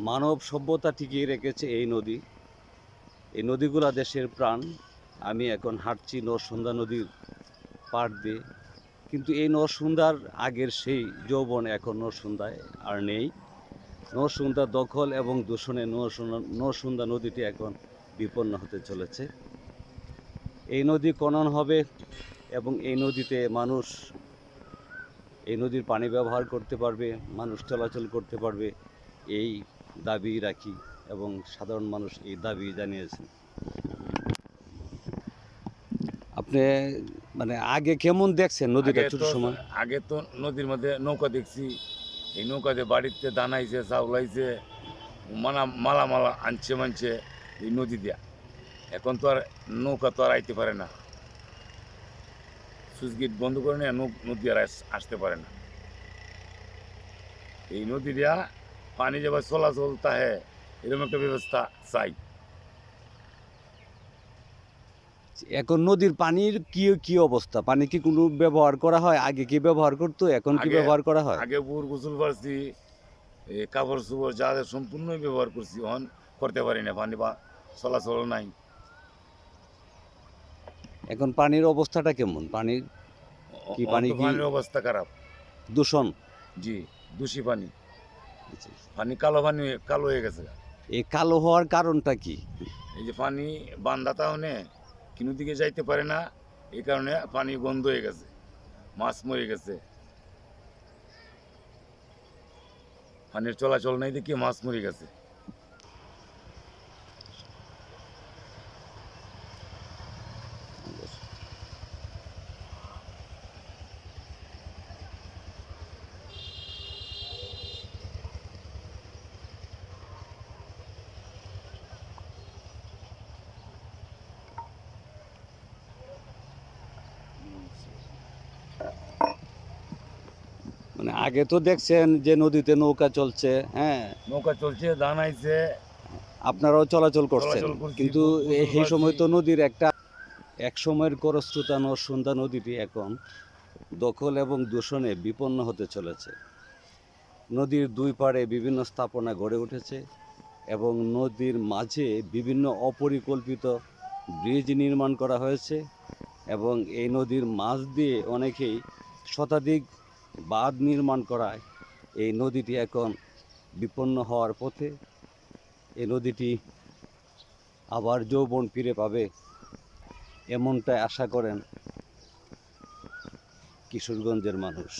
মানব সভ্যতা টিকিয়ে রেখেছে এই নদী। এই নদীগুলা দেশের প্রাণ। আমি এখন হাঁটছি নরসুন্দা নদীর পাড় দিয়ে, কিন্তু এই নরসুন্দার আগের সেই যৌবন এখন নরসুন্দায় আর নেই। নরসুন্দা দখল এবং দূষণে নরসুন্দা নদীটি এখন বিপন্ন হতে চলেছে। এই নদী খনন হবে এবং এই নদীতে মানুষ এই নদীর পানি ব্যবহার করতে পারবে, মানুষ চলাচল করতে পারবে, এই দাবি রাখি এবং সাধারণ মানুষ এই দাবি জানিয়েছেন। আপনি মানে আগে কেমন দেখছেন নদীটা ছোট সময়? আগে তো নদীর মধ্যে নৌকা দেখছি, এই নৌকাতে বাড়িতে দানাইছে, চাউলাইছে, মালা আনছে মানছে এই নদী দিয়া। এখন তো আর নৌকা তো আর আইতে পারে না, সুইচ গেট বন্ধ করে নিয়ে নদী আর আসতে পারে না। এই নদী দিয়া পানি যাবার চলাচল তাহে এরকম একটা ব্যবস্থা চাই। এখন নদীর পানির কি কি অবস্থা? পানি কি কোনো ব্যবহার করা হয়? আগে কি ব্যবহার করতো, এখন কি ব্যবহার করা হয়? আগে বুর গোসল পারছি, কাপড় চোপড় যা সম্পূর্ণই ব্যবহার করছি, এখন করতে পারি না, পানি বা চলাচল নাই। এখন পানির অবস্থাটা কেমন? পানির পানির অবস্থা খারাপ, দূষণ? জি, দূষী পানি, পানি কালো হয়ে গেছে। এই কালো হওয়ার কারণটা কি? এই যে পানি বান্ধা তাহলে কিনো দিকে যাইতে পারে না, এই কারণে পানি বন্ধ হয়ে গেছে, মাছ মরে গেছে, পানির চলাচল নাই দেখি মাছ মরে গেছে। মানে আগে তো দেখছেন যে নদীতে নৌকা চলছে, হ্যাঁ, নৌকা চলছে, ধান আইছে, আপনারাও চলাচল করছেন, করছি, কিন্তু গোসল এই সময় করছি। তো নদীর এক সময়ের খরস্রোতা নরসুন্দা নদীটি এখন দখল এবং দূষণে বিপন্ন হতে চলেছে। নদীর দুই পাড়ে বিভিন্ন স্থাপনা গড়ে উঠেছে এবং নদীর মাঝে বিভিন্ন অপরিকল্পিত ব্রিজ নির্মাণ করা হয়েছে এবং এই নদীর মাঝ দিয়ে অনেকেই শতাধিক বাঁধ নির্মাণ করায় এই নদীটি এখন বিপন্ন হওয়ার পথে। এই নদীটি আবার যৌবন ফিরে পাবে এমনটাই আশা করেন কিশোরগঞ্জের মানুষ।